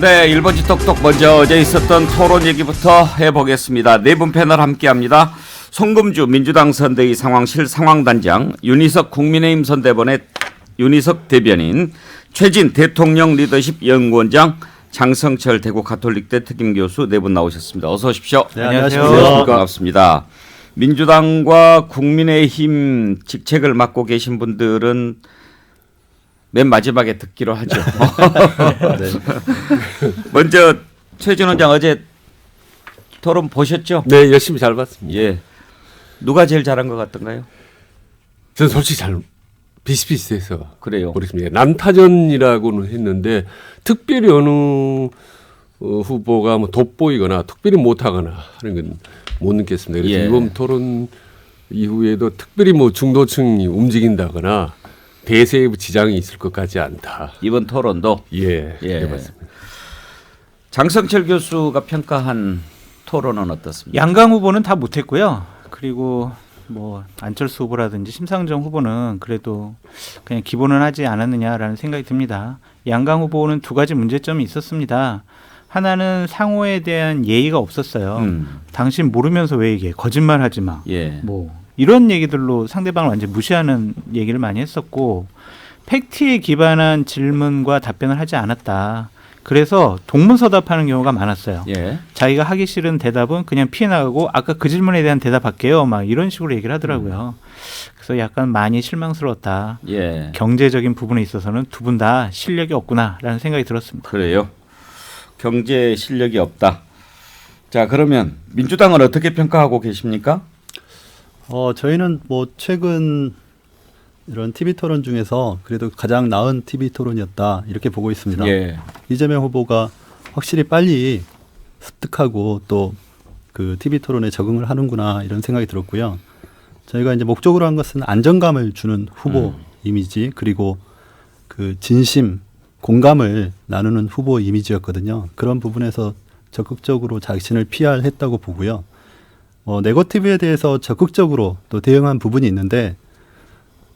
네, 1번지 똑똑 먼저 어제 있었던 토론 얘기부터 해보겠습니다. 네 분 패널 함께합니다. 송금주 민주당 선대위 상황실 상황단장, 윤희석 국민의힘 선대본의 윤희석 대변인, 최진 대통령 리더십 연구원장, 장성철 대구 가톨릭대 특임교수 네 분 나오셨습니다. 어서 오십시오. 네, 안녕하세요. 반갑습니다. 민주당과 국민의힘 직책을 맡고 계신 분들은 맨 마지막에 듣기로 하죠. 네. 먼저 최진 원장 어제 토론 보셨죠? 네, 열심히 잘 봤습니다. 예. 누가 제일 잘한 것 같던가요? 저는 솔직히 잘 비슷비슷해서 그래요. 모르겠습니다. 난타전이라고는 했는데 특별히 어느 후보가 뭐 돋보이거나 특별히 못하거나 하는 건 못 느꼈습니다. 그래서 예. 이번 토론 이후에도 특별히 뭐 중도층이 움직인다거나 대세에 지장이 있을 것 같지 않다. 이번 토론도 예, 예. 해봤습니다. 장성철 교수가 평가한 토론은 어떻습니까? 양강 후보는 다 못했고요. 그리고 뭐 안철수 후보라든지 심상정 후보는 그래도 그냥 기본은 하지 않았느냐라는 생각이 듭니다. 양강 후보는 두 가지 문제점이 있었습니다. 하나는 상호에 대한 예의가 없었어요. 당신 모르면서 왜 얘기해? 거짓말하지 마. 예. 뭐 이런 얘기들로 상대방을 완전 무시하는 얘기를 많이 했었고, 팩트에 기반한 질문과 답변을 하지 않았다. 그래서 동문서답하는 경우가 많았어요. 예. 자기가 하기 싫은 대답은 그냥 피해 나가고 아까 그 질문에 대한 대답할게요. 막 이런 식으로 얘기를 하더라고요. 그래서 약간 많이 실망스러웠다. 예. 경제적인 부분에 있어서는 두 분 다 실력이 없구나라는 생각이 들었습니다. 그래요. 경제 실력이 없다. 자, 그러면 민주당은 어떻게 평가하고 계십니까? 저희는 뭐 최근 이런 TV 토론 중에서 그래도 가장 나은 TV 토론이었다 이렇게 보고 있습니다. 예. 이재명 후보가 확실히 빨리 습득하고 또 그 TV 토론에 적응을 하는구나 이런 생각이 들었고요. 저희가 이제 목적으로 한 것은 안정감을 주는 후보 이미지, 그리고 그 진심, 공감을 나누는 후보 이미지였거든요. 그런 부분에서 적극적으로 자신을 PR했다고 보고요. 네거티브에 대해서 적극적으로 또 대응한 부분이 있는데,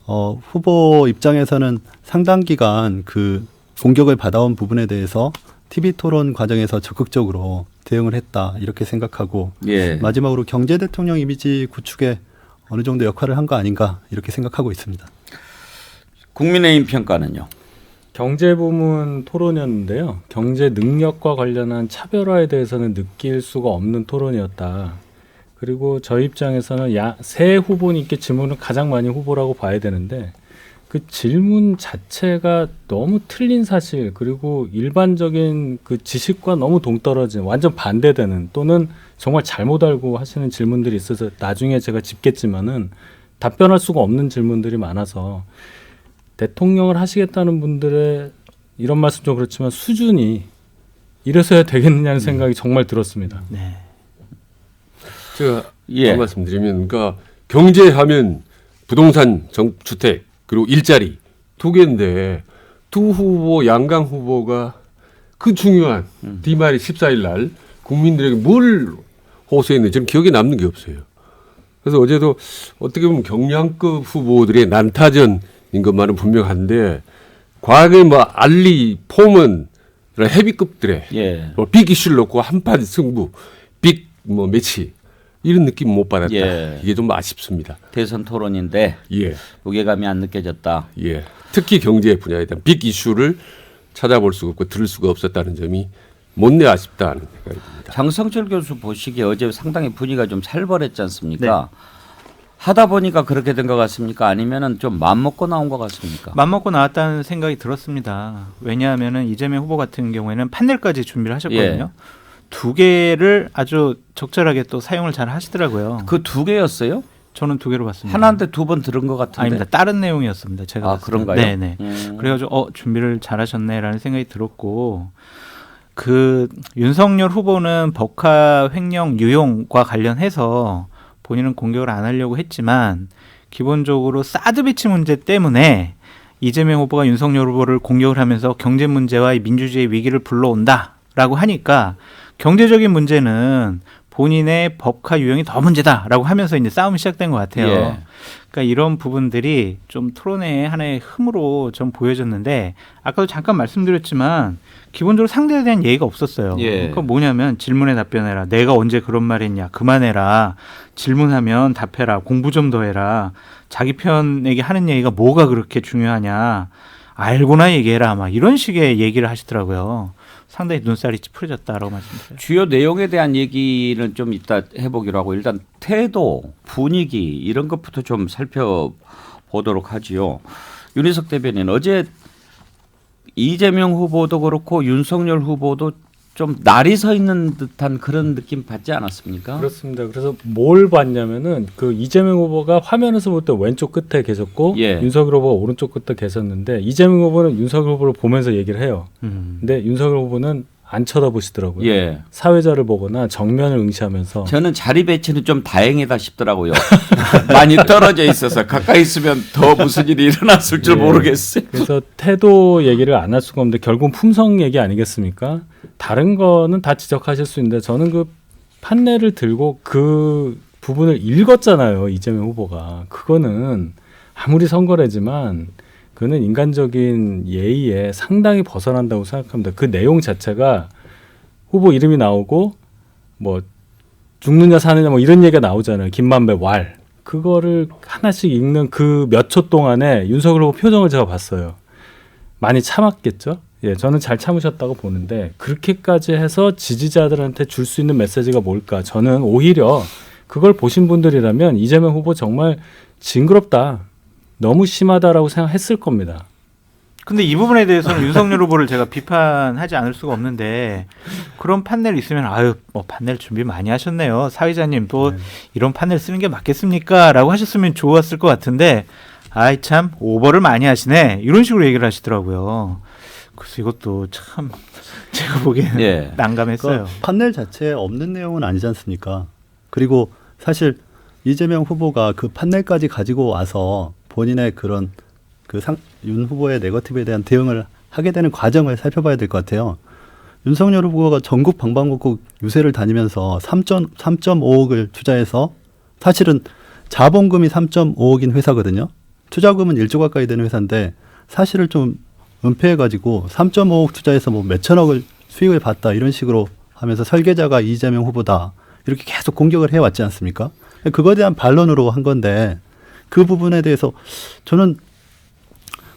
후보 입장에서는 상당 기간 그 공격을 받아온 부분에 대해서 TV 토론 과정에서 적극적으로 대응을 했다 이렇게 생각하고, 예. 마지막으로 경제 대통령 이미지 구축에 어느 정도 역할을 한 거 아닌가 이렇게 생각하고 있습니다. 국민의힘 평가는요? 경제 부문 토론이었는데요. 경제 능력과 관련한 차별화에 대해서는 느낄 수가 없는 토론이었다. 그리고 저희 입장에서는 새 후보님께 질문을 가장 많이 후보라고 봐야 되는데, 그 질문 자체가 너무 틀린 사실, 그리고 일반적인 그 지식과 너무 동떨어진, 완전 반대되는, 또는 정말 잘못 알고 하시는 질문들이 있어서 나중에 제가 짚겠지만은 답변할 수가 없는 질문들이 많아서, 대통령을 하시겠다는 분들의 이런 말씀 좀 그렇지만 수준이 이래서야 되겠느냐는 생각이 정말 들었습니다. 네. 제가 예. 한 말씀 드리면, 그러니까 경제하면 부동산, 주택, 그리고 일자리 두 개인데, 두 후보, 양강 후보가 그 중요한 디마리 14일 날 국민들에게 뭘 호소했는지 저는 기억에 남는 게 없어요. 그래서 어제도 어떻게 보면 경량급 후보들의 난타전인 것만은 분명한데, 과거에 뭐 알리, 포먼, 이런 헤비급들의 예. 빅 이슈를 놓고 한판 승부, 빅 뭐 매치 이런 느낌 못 받았다. 예. 이게 좀 아쉽습니다. 대선 토론인데 예, 무게감이 안 느껴졌다. 예. 특히 경제 분야에 대한 빅 이슈를 찾아볼 수가 없고 들을 수가 없었다는 점이 못내 아쉽다는 생각이 듭니다. 장성철 교수 보시기에 어제 상당히 분위기가 좀 살벌했지 않습니까? 하다 보니까 그렇게 된 것 같습니까? 아니면은 좀 마음 먹고 나온 것 같습니까? 맘먹고 나왔다는 생각이 들었습니다. 왜냐하면은 이재명 후보 같은 경우에는 판넬까지 준비를 하셨거든요. 두 개를 아주 적절하게 또 사용을 잘 하시더라고요. 그 두 개였어요? 저는 두 개로 봤습니다. 하나인데 두 번 들은 것 같은데. 아닙니다. 다른 내용이었습니다. 제가 아, 봤을 그런가요? 때. 네네. 그래가지고 준비를 잘하셨네라는 생각이 들었고, 그 윤석열 후보는 법카 횡령 유용과 관련해서 본인은 공격을 안 하려고 했지만, 기본적으로 사드 배치 문제 때문에 이재명 후보가 윤석열 후보를 공격을 하면서 경제 문제와 민주주의 위기를 불러온다라고 하니까, 경제적인 문제는 본인의 법화 유형이 더 문제다라고 하면서 이제 싸움이 시작된 것 같아요. 예. 그러니까 이런 부분들이 좀 토론의 하나의 흠으로 좀 보여졌는데 아까도 잠깐 말씀드렸지만 기본적으로 상대에 대한 예의가 없었어요. 예. 그러니까 뭐냐면 질문에 답변해라. 내가 언제 그런 말 했냐. 그만해라. 질문하면 답해라. 공부 좀 더 해라. 자기 편에게 하는 얘기가 뭐가 그렇게 중요하냐. 알고나 얘기해라. 막 이런 식의 얘기를 하시더라고요. 상당히 눈살이 찌푸려졌다라고 말씀드려요. 주요 내용에 대한 얘기는 좀 이따 해보기로 하고 일단 태도, 분위기 이런 것부터 좀 살펴보도록 하지요. 윤희석 대변인 어제 이재명 후보도 그렇고 윤석열 후보도 좀 날이 서 있는 듯한 그런 느낌 받지 않았습니까? 그렇습니다. 그래서 뭘 봤냐면은 그 이재명 후보가 화면에서 볼 때 왼쪽 끝에 계셨고 예. 윤석열 후보가 오른쪽 끝에 계셨는데 이재명 후보는 윤석열 후보를 보면서 얘기를 해요. 근데 윤석열 후보는 안 쳐다보시더라고요. 예. 사회자를 보거나 정면을 응시하면서 저는 자리 배치는 좀 다행이다 싶더라고요. 많이 떨어져 있어서 가까이 있으면 더 무슨 일이 일어났을 줄 예. 모르겠어요. 그래서 태도 얘기를 안 할 수가 없는데 결국 품성 얘기 아니겠습니까? 다른 거는 다 지적하실 수 있는데 저는 그 판례를 들고 그 부분을 읽었잖아요. 이재명 후보가. 그거는 아무리 선거래지만 그는 인간적인 예의에 상당히 벗어난다고 생각합니다. 그 내용 자체가 후보 이름이 나오고 뭐 죽느냐 사느냐 뭐 이런 얘기가 나오잖아요. 김만배 왈. 그거를 하나씩 읽는 그 몇 초 동안에 윤석열 후보 표정을 제가 봤어요. 많이 참았겠죠? 예, 저는 잘 참으셨다고 보는데 그렇게까지 해서 지지자들한테 줄 수 있는 메시지가 뭘까? 저는 오히려 그걸 보신 분들이라면 이재명 후보 정말 징그럽다. 너무 심하다라고 생각했을 겁니다. 근데 이 부분에 대해서는 윤석열 후보를 제가 비판하지 않을 수가 없는데 그런 판넬 있으면 아유 뭐 판넬 준비 많이 하셨네요. 사회자님 또 이런 판넬 쓰는 게 맞겠습니까? 라고 하셨으면 좋았을 것 같은데 아이 참 오버를 많이 하시네. 이런 식으로 얘기를 하시더라고요. 그래서 이것도 참 제가 보기에는 예. 난감했어요. 그 판넬 자체에 없는 내용은 아니지 않습니까? 그리고 사실 이재명 후보가 그 판넬까지 가지고 와서 본인의 그런 윤 후보의 네거티브에 대한 대응을 하게 되는 과정을 살펴봐야 될 것 같아요. 윤석열 후보가 전국 방방곡곡 유세를 다니면서 3.5억을 투자해서 사실은 자본금이 3.5억인 회사거든요. 투자금은 1조 가까이 되는 회사인데 사실을 좀 은폐해가지고 3.5억 투자해서 뭐 몇천억을 수익을 봤다 이런 식으로 하면서 설계자가 이재명 후보다 이렇게 계속 공격을 해왔지 않습니까? 그거에 대한 반론으로 한 건데 그 부분에 대해서 저는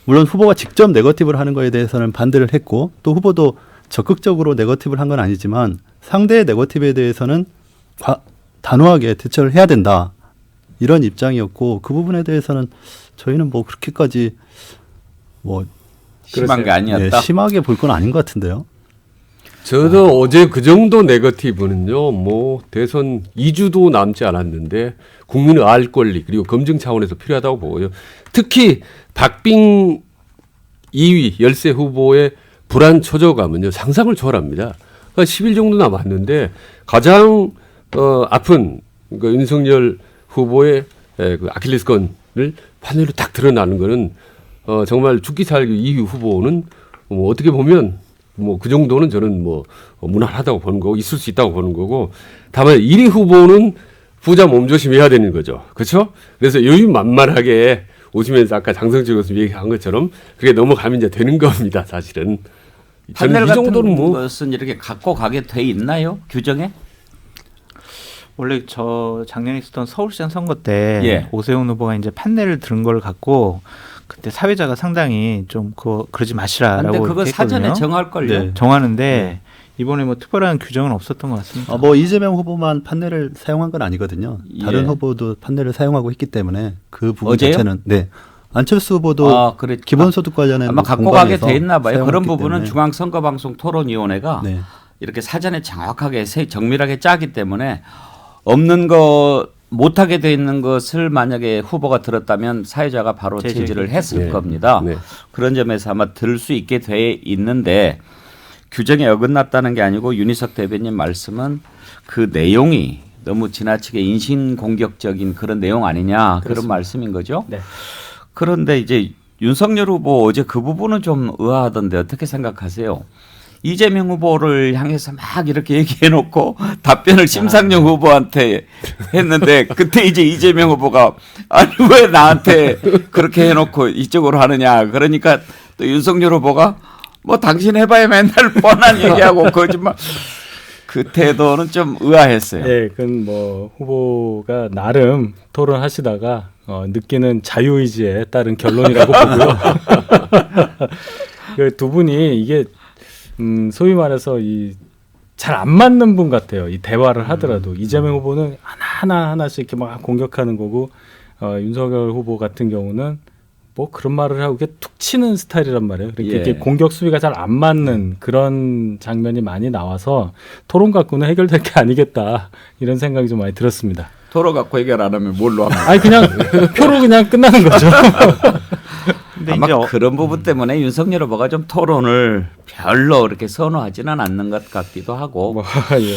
물론 후보가 직접 네거티브를 하는 거에 대해서는 반대를 했고 또 후보도 적극적으로 네거티브를 한 건 아니지만 상대의 네거티브에 대해서는 단호하게 대처를 해야 된다. 이런 입장이었고 그 부분에 대해서는 저희는 뭐 그렇게까지 뭐 심한 게 아니었다. 예, 심하게 볼 건 아닌 것 같은데요. 저도 어제 그 정도 네거티브는요, 뭐 대선 2주도 남지 않았는데 국민의 알 권리 그리고 검증 차원에서 필요하다고 보고요. 특히 박빙 2위 열세 후보의 불안 초조감은요 상상을 초월합니다. 그러니까 10일 정도 남았는데 가장 아픈 그 윤석열 후보의 그 아킬레스건을 판넬로 딱 드러나는 거는 정말 죽기 살기 2위 후보는 뭐 어떻게 보면 뭐 그 정도는 저는 뭐 무난하다고 보는 거고 있을 수 있다고 보는 거고 다만 1위 후보는 부자 몸조심해야 되는 거죠. 그렇죠? 그래서 여유 만만하게 오시면서 아까 장성철 교수님 얘기한 것처럼 그게 넘어가면 이제 되는 겁니다. 사실은. 판넬 저는 이 같은 정도는 뭐 것은 이렇게 갖고 가게 돼 있나요? 규정에? 원래 저 작년에 있었던 서울시장 선거 때 예. 오세훈 후보가 이제 판넬을 들은 걸 갖고 그때 사회자가 상당히 좀 그러지 마시라라고 근데 그거 했거든요. 사전에 정할 걸요. 네. 정하는데 이번에 뭐 특별한 규정은 없었던 것 같습니다. 뭐 이재명 후보만 판넬을 사용한 건 아니거든요. 다른 예. 후보도 판넬을 사용하고 있기 때문에 그 부분 어제요? 자체는 네. 안철수 후보도 아, 그래. 기본소득 관련해 아마 갖고 가게 돼 있나 봐요. 그런 부분은 중앙선거방송 토론위원회가 네. 이렇게 사전에 정확하게 정밀하게 짜기 때문에 없는 거 못하게 돼 있는 것을 만약에 후보가 들었다면 사회자가 바로 제지를 했을 네. 겁니다. 네. 그런 점에서 아마 들 수 있게 돼 있는데 규정에 어긋났다는 게 아니고 윤희석 대변인 말씀은 그 내용이 너무 지나치게 인신공격적인 그런 내용 아니냐 그런 말씀인 거죠. 네. 그런데 이제 윤석열 후보 어제 그 부분은 좀 의아하던데 어떻게 생각하세요? 이재명 후보를 향해서 막 이렇게 얘기해놓고 답변을 심상정 후보한테 했는데 그때 이제 이재명 후보가 아니 왜 나한테 그렇게 해놓고 이쪽으로 하느냐 그러니까 또 윤석열 후보가 뭐 당신 해봐야 맨날 뻔한 얘기하고 거짓말 그 태도는 좀 의아했어요. 네, 그건 뭐 후보가 나름 토론하시다가 느끼는 자유의지에 따른 결론이라고 보고요. 그 두 분이 이게 소위 말해서 이 잘 안 맞는 분 같아요. 이 대화를 하더라도 이재명 후보는 하나씩 이렇게 막 공격하는 거고 윤석열 후보 같은 경우는 뭐 그런 말을 하고 이렇게 툭 치는 스타일이란 말이에요. 예. 이렇게 공격 수비가 잘 안 맞는 그런 장면이 많이 나와서 토론 갖고는 해결될 게 아니겠다 이런 생각이 좀 많이 들었습니다. 토론 갖고 해결 안 하면 뭘로 합니까? 아니 그냥 표로 그냥 끝나는 거죠. 근데 아마 이제 그런 부분 때문에 윤석열 후보가 좀 토론을 별로 그렇게 선호하지는 않는 것 같기도 하고. 뭐, 예.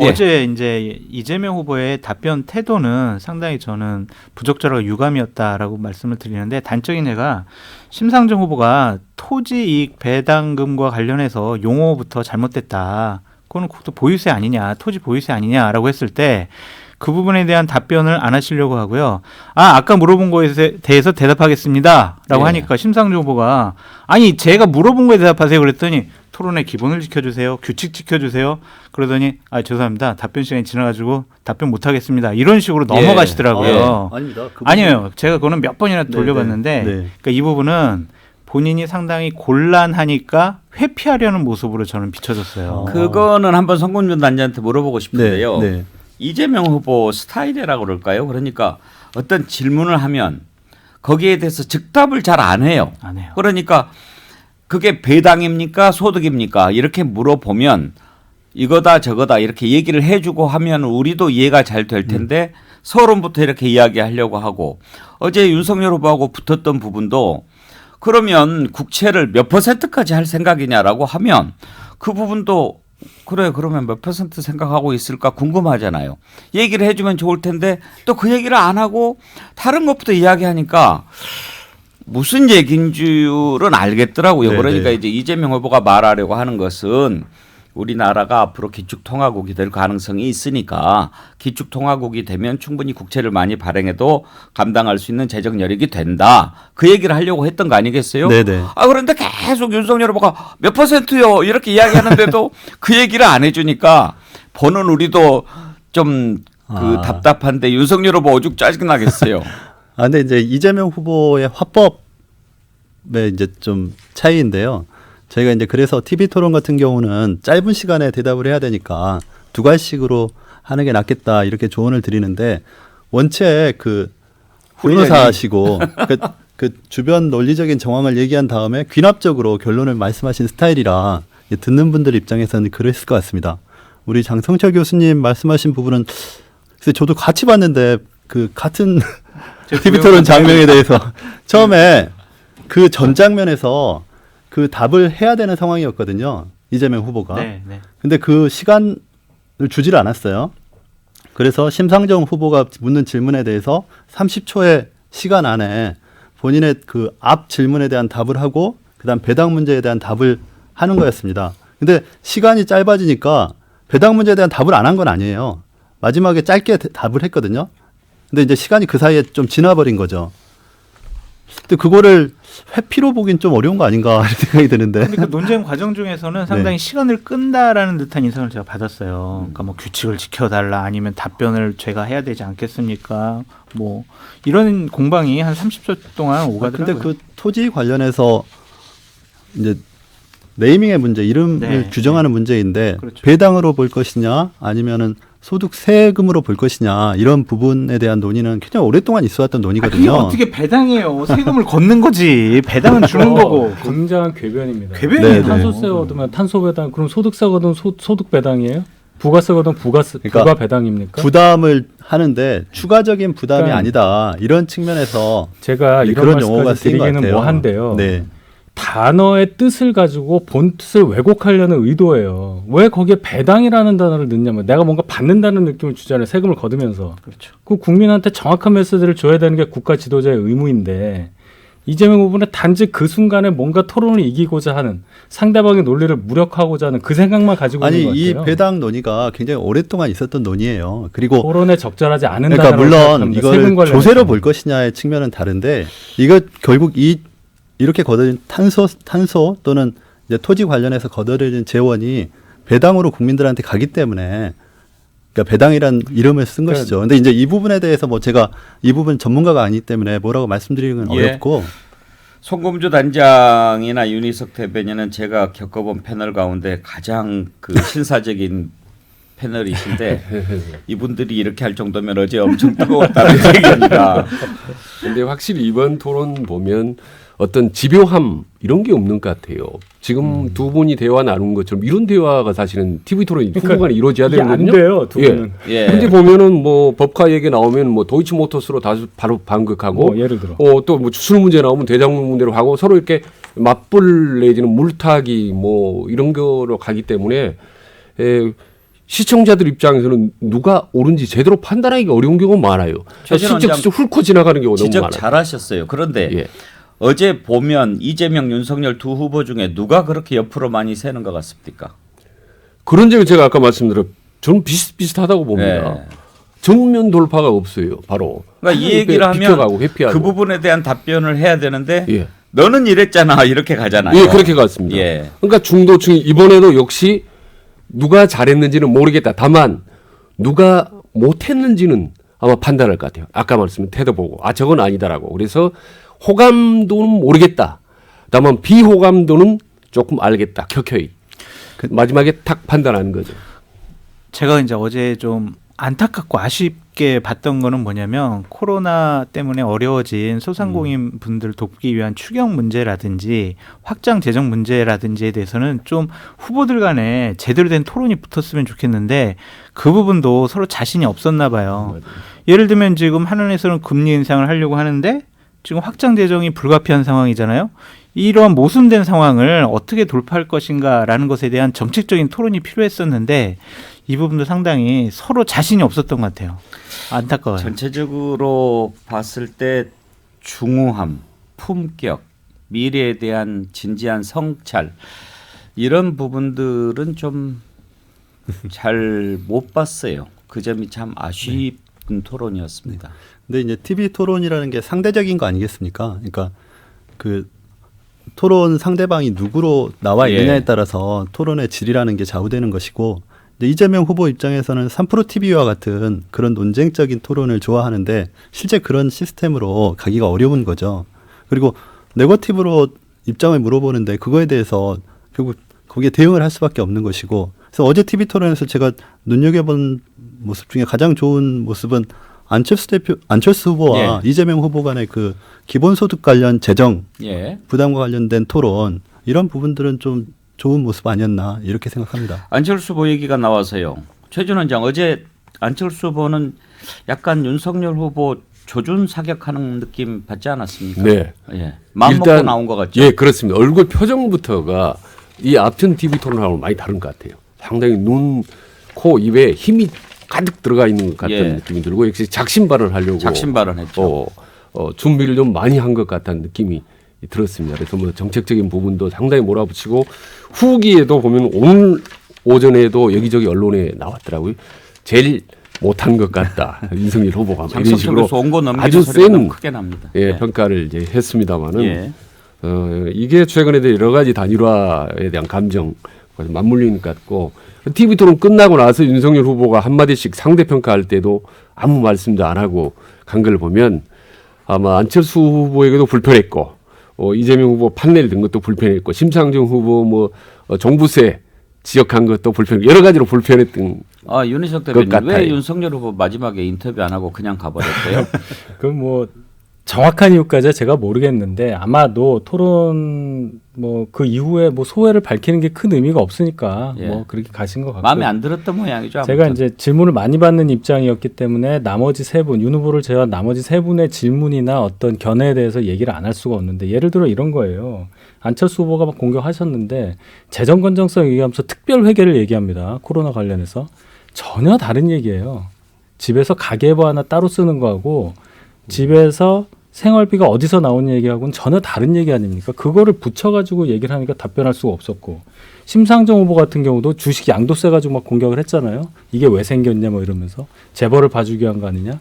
예. 어제 이제 이재명 후보의 답변 태도는 상당히 저는 부적절하고 유감이었다라고 말씀을 드리는데 단적인 예가 심상정 후보가 토지 이익 배당금과 관련해서 용어부터 잘못됐다. 그거는 또 보유세 아니냐, 토지 보유세 아니냐라고 했을 때 그 부분에 대한 답변을 안 하시려고 하고요. 아까 물어본 거에 대해서 대답하겠습니다라고 예. 하니까 심상정 후보가 아니 제가 물어본 거에 대답하세요 그랬더니 토론의 기본을 지켜주세요. 규칙 지켜주세요. 그러더니 죄송합니다. 답변 시간이 지나가지고 답변 못하겠습니다. 이런 식으로 넘어가시더라고요. 아닙니다. 그 아니에요. 제가 그거는 몇 번이나 네, 돌려봤는데 네. 그러니까 이 부분은 본인이 상당히 곤란하니까 회피하려는 모습으로 저는 비춰졌어요. 그거는 한번 성군준 단장한테 물어보고 싶은데요. 네, 네. 이재명 후보 스타일이라고 그럴까요? 그러니까 어떤 질문을 하면 거기에 대해서 즉답을 잘 안 해요. 안 해요. 그러니까 그게 배당입니까? 소득입니까? 이렇게 물어보면 이거다 저거다 이렇게 얘기를 해주고 하면 우리도 이해가 잘 될 텐데 서론부터 이렇게 이야기하려고 하고 어제 윤석열 후보하고 붙었던 부분도 그러면 국채를 몇 %까지 할 생각이냐라고 하면 그 부분도 그래 그러면 몇 % 생각하고 있을까 궁금하잖아요. 얘기를 해주면 좋을 텐데 또 그 얘기를 안 하고 다른 것부터 이야기하니까 무슨 얘기인 줄은 알겠더라고요. 네네. 그러니까 이제 이재명 후보가 말하려고 하는 것은 우리나라가 앞으로 기축통화국이 될 가능성이 있으니까 기축통화국이 되면 충분히 국채를 많이 발행해도 감당할 수 있는 재정 여력이 된다. 그 얘기를 하려고 했던 거 아니겠어요? 네네. 그런데 계속 윤석열 후보가 몇 %요 이렇게 이야기하는데도 그 얘기를 안 해주니까 보는 우리도 좀 답답한데 윤석열 후보 오죽 짜증나겠어요. 근데 이제 이재명 후보의 화법의 이제 좀 차이인데요. 저희가 이제 그래서 TV 토론 같은 경우는 짧은 시간에 대답을 해야 되니까 두 갈씩으로 하는 게 낫겠다 이렇게 조언을 드리는데 원체 그 변호사시고 그 주변 논리적인 정황을 얘기한 다음에 귀납적으로 결론을 말씀하신 스타일이라 듣는 분들 입장에서는 그랬을 것 같습니다. 우리 장성철 교수님 말씀하신 부분은 그래서 저도 같이 봤는데 그 같은 TV 토론 장면에 대해서 처음에 그 전 장면에서 그 답을 해야 되는 상황이었거든요. 이재명 후보가. 네. 근데 그 시간을 주질 않았어요. 그래서 심상정 후보가 묻는 질문에 대해서 30초의 시간 안에 본인의 그 앞 질문에 대한 답을 하고 그다음 배당 문제에 대한 답을 하는 거였습니다. 근데 시간이 짧아지니까 배당 문제에 대한 답을 안 한 건 아니에요. 마지막에 짧게 답을 했거든요. 근데 이제 시간이 그 사이에 좀 지나버린 거죠. 근데 그거를 회피로 보긴 좀 어려운 거 아닌가 이런 생각이 드는데. 근데 그 논쟁 과정 중에서는 상당히 시간을 끈다라는 듯한 인상을 제가 받았어요. 그러니까 뭐 규칙을 지켜달라 아니면 답변을 제가 해야 되지 않겠습니까? 뭐 이런 공방이 한 30초 동안 오가더라고요. 근데 그 토지 관련해서 이제 네이밍의 문제, 이름을 규정하는 문제인데 그렇죠. 배당으로 볼 것이냐 아니면은 소득 세금으로 볼 것이냐 이런 부분에 대한 논의는 굉장히 오랫동안 있어왔던 그게 논의거든요. 어떻게 배당이에요? 세금을 걷는 거지. 배당은 주는 거고. 굉장한 궤변입니다. 궤변이에요. 네, 탄소세 얻으면 탄소 배당, 그럼 소득세 얻으면 소득 배당이에요? 부가세 얻으면 부가 배당입니까? 부담을 하는데 추가적인 부담이 그러니까 아니다 이런 측면에서 제가 이런 그런 용어가 말씀까지 쓰인 것 드리기는 같아요. 뭐한데요. 네. 단어의 뜻을 가지고 본 뜻을 왜곡하려는 의도예요. 왜 거기에 배당이라는 단어를 넣냐면 내가 뭔가 받는다는 느낌을 주잖아요. 세금을 거두면서. 그렇죠. 그 국민한테 정확한 메시지를 줘야 되는 게 국가 지도자의 의무인데 이재명 후보는 단지 그 순간에 뭔가 토론을 이기고자 하는 상대방의 논리를 무력화하고자 하는 그 생각만 가지고 아니 있는 것 이 같아요. 배당 논의가 굉장히 오랫동안 있었던 논의예요. 그리고 토론에 적절하지 않은 그러니까 단어라고 물론 생각합니다. 세금 이걸 관련해서는. 조세로 볼 것이냐의 측면은 다른데 이거 결국 이렇게 거둬진 탄소 또는 이제 토지 관련해서 거둬들인 재원이 배당으로 국민들한테 가기 때문에 그러니까 배당이란 이름을 쓴 것이죠. 근데 이제 이 부분에 대해서 뭐 제가 이 부분 전문가가 아니기 때문에 뭐라고 말씀드리는 건 예. 어렵고 송금주 단장이나 윤희석 대변인은 제가 겪어본 패널 가운데 가장 그 신사적인 패널이신데 이분들이 이렇게 할 정도면 어제 엄청 뜨거웠다는 얘기입니다. 근데 확실히 이번 토론 보면 어떤 집요함 이런 게 없는 것 같아요. 지금 두 분이 대화 나눈 것처럼 이런 대화가 사실은 TV 토론이 후보 간에 이루어져야 이게 안 되거든요. 돼요, 두 분은. 예. 근데 보면은 뭐 법카 얘기 나오면 뭐 도이치모터스로 다시 바로 반격하고 뭐 예를 들어. 또 뭐 주술 문제 나오면 대장동 문제로 하고 서로 이렇게 맞불 내지는 물타기 뭐 이런 거로 가기 때문에 시청자들 입장에서는 누가 옳은지 제대로 판단하기가 어려운 경우가 많아요. 최진원 진짜 훑고 지나가는 경우가 너무 지적 많아요. 잘하셨어요. 그런데 예. 어제 보면 이재명, 윤석열 두 후보 중에 누가 그렇게 옆으로 많이 새는 것 같습니까? 그런 점이 제가 아까 말씀드린 저는 비슷비슷하다고 봅니다. 예. 정면 돌파가 없어요. 바로. 그러니까 이 얘기를 하면 비켜가고 회피하고. 그 부분에 대한 답변을 해야 되는데 예. 너는 이랬잖아 이렇게 가잖아요. 예, 그렇게 갔습니다. 예. 그러니까 중도층이 이번에도 역시 누가 잘했는지는 모르겠다. 다만 누가 못했는지는 아마 판단할 것 같아요. 아까 말씀드린 태도 보고 저건 아니다라고. 그래서 호감도는 모르겠다. 다만 비호감도는 조금 알겠다. 켜켜이. 마지막에 탁 판단하는 거죠. 제가 이제 어제 좀 안타깝고 아쉽게 봤던 거는 뭐냐면 코로나 때문에 어려워진 소상공인 분들 돕기 위한 추경 문제라든지 확장 재정 문제라든지에 대해서는 좀 후보들 간에 제대로 된 토론이 붙었으면 좋겠는데 그 부분도 서로 자신이 없었나 봐요. 예를 들면 지금 한은에서는 금리 인상을 하려고 하는데 지금 확장 재정이 불가피한 상황이잖아요. 이러한 모순된 상황을 어떻게 돌파할 것인가라는 것에 대한 정책적인 토론이 필요했었는데 이 부분도 상당히 서로 자신이 없었던 것 같아요. 안타까워요. 전체적으로 봤을 때 중후함, 품격, 미래에 대한 진지한 성찰 이런 부분들은 좀 잘 못 봤어요. 그 점이 참 아쉬운 토론이었습니다. 근데 이제 TV 토론이라는 게 상대적인 거 아니겠습니까? 그러니까 그 토론 상대방이 누구로 나와 있느냐에 예. 따라서 토론의 질이라는 게 좌우되는 것이고 근데 이재명 후보 입장에서는 3프로 TV와 같은 그런 논쟁적인 토론을 좋아하는데 실제 그런 시스템으로 가기가 어려운 거죠. 그리고 네거티브로 입장을 물어보는데 그거에 대해서 결국 거기에 대응을 할 수밖에 없는 것이고 그래서 어제 TV 토론에서 제가 눈여겨본 모습 중에 가장 좋은 모습은 안철수 후보와 이재명 후보 간의 그 기본소득 관련 재정 예. 부담과 관련된 토론 이런 부분들은 좀 좋은 모습 아니었나 이렇게 생각합니다. 안철수 후보 얘기가 나와서요. 최준 원장 어제 안철수 후보는 약간 윤석열 후보 조준 사격하는 느낌 받지 않았습니까? 네. 예. 마음 먹고 나온 것 같죠. 예, 그렇습니다. 얼굴 표정부터가 이 앞전 TV 토론하고 많이 다른 것 같아요. 상당히 눈, 코, 입에 힘이 가득 들어가 있는 것 같은 예. 느낌이 들고 역시 작심 발언하려고 작심 발언했죠. 준비를 좀 많이 한 것 같다는 느낌이 들었습니다. 그래서 뭐 정책적인 부분도 상당히 몰아붙이고 후기에도 보면 오늘 오전에도 여기저기 언론에 나왔더라고요. 제일 못한 것 같다. 윤석열 후보가 이런 식으로 온거 넘기는 아주 소리가 너무 센 크게 납니다. 예, 평가를 이제 했습니다마는 예. 이게 최근에 여러 가지 단일화에 대한 감정 맞물리는 것 같고 TV 토론 끝나고 나서 윤석열 후보가 한마디씩 상대 평가할 때도 아무 말씀도 안 하고 간 걸 보면 아마 안철수 후보에게도 불편했고 이재명 후보 판넬 든 것도 불편했고 심상정 후보 뭐 종부세 지적한 것도 불편했고 여러 가지로 불편했던 윤희석 대변인 같아요. 왜 윤석열 후보 마지막에 인터뷰 안 하고 그냥 가버렸어요? 그 뭐 정확한 이유까지 제가 모르겠는데 아마도 토론 뭐 그 이후에 뭐 소회를 밝히는 게 큰 의미가 없으니까 예. 뭐 그렇게 가신 것 같고 마음에 안 들었던 모양이죠. 아무튼. 제가 이제 질문을 많이 받는 입장이었기 때문에 나머지 세 분, 윤 후보를 제외한 나머지 세 분의 질문이나 어떤 견해에 대해서 얘기를 안 할 수가 없는데 예를 들어 이런 거예요. 안철수 후보가 막 공격하셨는데 재정 건전성 얘기하면서 특별 회계를 얘기합니다. 코로나 관련해서 전혀 다른 얘기예요. 집에서 가계부 하나 따로 쓰는 거하고 집에서 생활비가 어디서 나오는 얘기하고는 전혀 다른 얘기 아닙니까? 그거를 붙여가지고 얘기를 하니까 답변할 수가 없었고, 심상정 후보 같은 경우도 주식 양도세 가지고 막 공격을 했잖아요. 이게 왜 생겼냐 뭐 이러면서 재벌을 봐주기 위한 거 아니냐.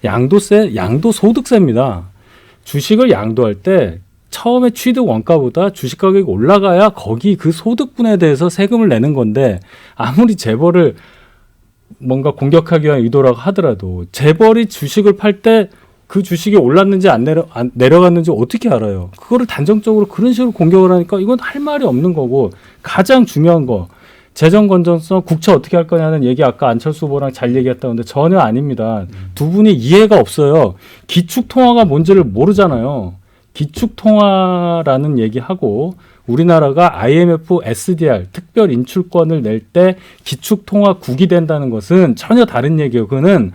양도세, 양도소득세입니다. 주식을 양도할 때 처음에 취득 원가보다 주식 가격이 올라가야 거기 그 소득분에 대해서 세금을 내는 건데, 아무리 재벌을 뭔가 공격하기 위한 의도라고 하더라도 재벌이 주식을 팔 때 그 주식이 올랐는지 안 내려갔는지 어떻게 알아요? 그거를 단정적으로 그런 식으로 공격을 하니까 이건 할 말이 없는 거고, 가장 중요한 거 재정 건전성, 국채 어떻게 할 거냐는 얘기 아까 안철수 후보랑 잘 얘기했다는데 전혀 아닙니다. 두 분이 이해가 없어요. 기축통화가 뭔지를 모르잖아요. 기축통화라는 얘기하고 우리나라가 IMF SDR 특별 인출권을 낼 때 기축통화국이 된다는 것은 전혀 다른 얘기예요. 그거는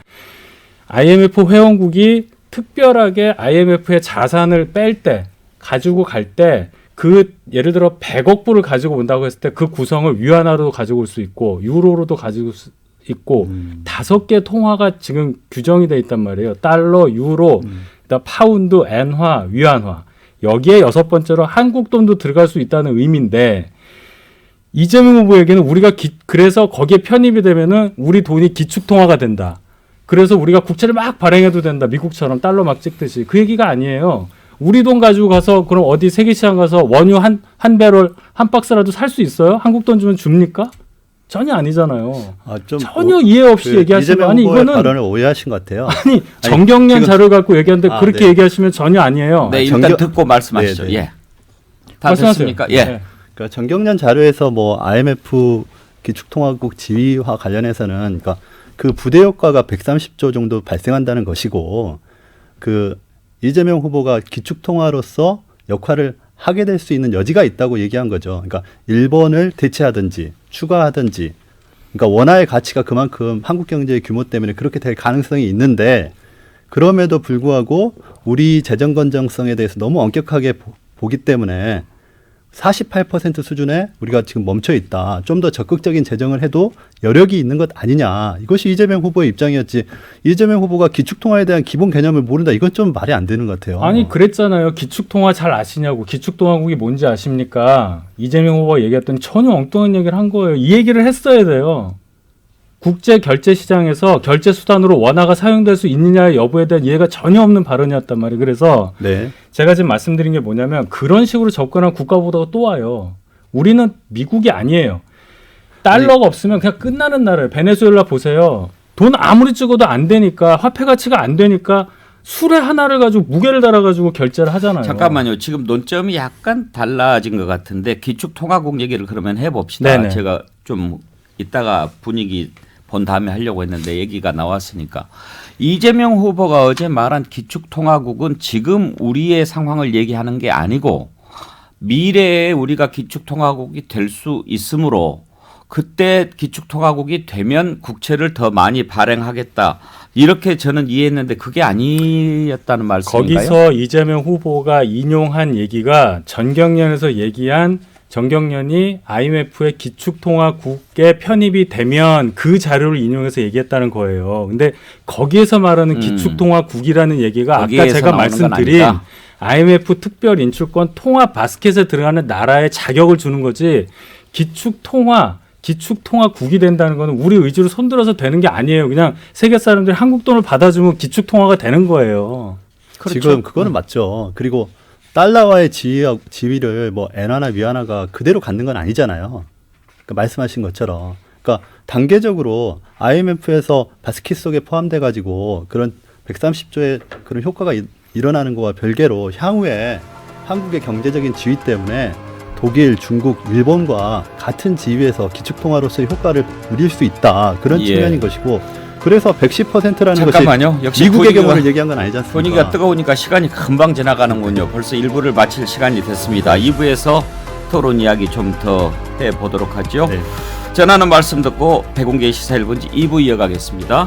IMF 회원국이 특별하게 IMF의 자산을 뺄 때, 가지고 갈 때 그 예를 들어 100억 불을 가지고 온다고 했을 때 그 구성을 위안화로도 가지고 올 수 있고 유로로도 가지고 올 수 있고 5개 통화가 지금 규정이 돼 있단 말이에요. 달러, 유로, 그다음 파운드, 엔화, 위안화. 여기에 6번째로 한국 돈도 들어갈 수 있다는 의미인데, 이재명 후보에게는 우리가 그래서 거기에 편입이 되면은 우리 돈이 기축통화가 된다. 그래서 우리가 국채를 막 발행해도 된다. 미국처럼 달러 막 찍듯이. 그 얘기가 아니에요. 우리 돈 가지고 가서 그럼 어디 세계시장 가서 원유 한 배럴 한 박스라도 살 수 있어요? 한국 돈 주면 줍니까? 전혀 아니잖아요. 전혀 이해 없이 얘기하시는 거. 아니 이거는 발언을 오해하신 것 같아요. 아니 정경련 자료를 갖고 얘기하는데 그렇게 네. 얘기하시면 전혀 아니에요. 네, 일단 듣고 말씀하시죠. 네, 네. 예. 다 말씀하세요. 됐습니까? 예. 네. 그러니까 정경련 자료에서 뭐 IMF 기축통화국 지위화 관련해서는 그러니까 그 부대 효과가 130조 정도 발생한다는 것이고, 그 이재명 후보가 기축통화로서 역할을 하게 될 수 있는 여지가 있다고 얘기한 거죠. 그러니까 일본을 대체하든지 추가하든지, 그러니까 원화의 가치가 그만큼 한국 경제의 규모 때문에 그렇게 될 가능성이 있는데, 그럼에도 불구하고 우리 재정 건전성에 대해서 너무 엄격하게 보기 때문에 48% 수준에 우리가 지금 멈춰 있다. 좀 더 적극적인 재정을 해도 여력이 있는 것 아니냐. 이것이 이재명 후보의 입장이었지. 이재명 후보가 기축통화에 대한 기본 개념을 모른다. 이건 좀 말이 안 되는 것 같아요. 아니 그랬잖아요. 기축통화 잘 아시냐고. 기축통화국이 뭔지 아십니까? 이재명 후보가 얘기했더니 전혀 엉뚱한 얘기를 한 거예요. 이 얘기를 했어야 돼요. 국제 결제 시장에서 결제 수단으로 원화가 사용될 수 있느냐의 여부에 대한 이해가 전혀 없는 발언이었단 말이에요. 그래서 네. 제가 지금 말씀드린 게 뭐냐면, 그런 식으로 접근한 국가보다가 또 와요. 우리는 미국이 아니에요. 달러가 없으면 그냥 끝나는 나라예요. 베네수엘라 보세요. 돈 아무리 찍어도 안 되니까, 화폐 가치가 안 되니까 수레 하나를 가지고 무게를 달아가지고 결제를 하잖아요. 잠깐만요. 지금 논점이 약간 달라진 것 같은데 기축통화국 얘기를 그러면 해봅시다. 네네. 제가 좀 이따가 분위기 본 다음에 하려고 했는데 얘기가 나왔으니까. 이재명 후보가 어제 말한 기축통화국은 지금 우리의 상황을 얘기하는 게 아니고 미래에 우리가 기축통화국이 될 수 있으므로 그때 기축통화국이 되면 국채를 더 많이 발행하겠다. 이렇게 저는 이해했는데 그게 아니었다는 말씀인가요? 거기서 이재명 후보가 인용한 얘기가 전경련에서 얘기한, 정경련이 IMF의 기축통화국에 편입이 되면 그 자료를 인용해서 얘기했다는 거예요. 근데 거기에서 말하는 기축통화국이라는 얘기가 아까 제가 말씀드린 IMF 특별 인출권 통화 바스켓에 들어가는 나라에 자격을 주는 거지, 기축통화국이 된다는 거는 우리 의지로 손들어서 되는 게 아니에요. 그냥 세계 사람들이 한국 돈을 받아주면 기축통화가 되는 거예요. 그렇죠. 지금 그거는 맞죠. 그리고 달러와의 지위를 뭐 엔화나 위안화가 그대로 갖는 건 아니잖아요. 그러니까 말씀하신 것처럼. 그러니까 단계적으로 IMF에서 바스켓 속에 포함돼 가지고 그런 130조의 그런 효과가 일어나는 거와 별개로 향후에 한국의 경제적인 지위 때문에 독일, 중국, 일본과 같은 지위에서 기축통화로서의 효과를 누릴 수 있다. 그런 예. 측면인 것이고, 그래서 110%라는 잠깐만요. 것이 역시 미국의 분위기가- 경우를 얘기한 건 아니지 않습니까? 분위기가 뜨거우니까 시간이 금방 지나가는군요. 벌써 1부를 마칠 시간이 됐습니다. 2부에서 토론 이야기 좀 더 해보도록 하죠. 네. 전하는 말씀 듣고 백운계 시사 1분지 2부 이어가겠습니다.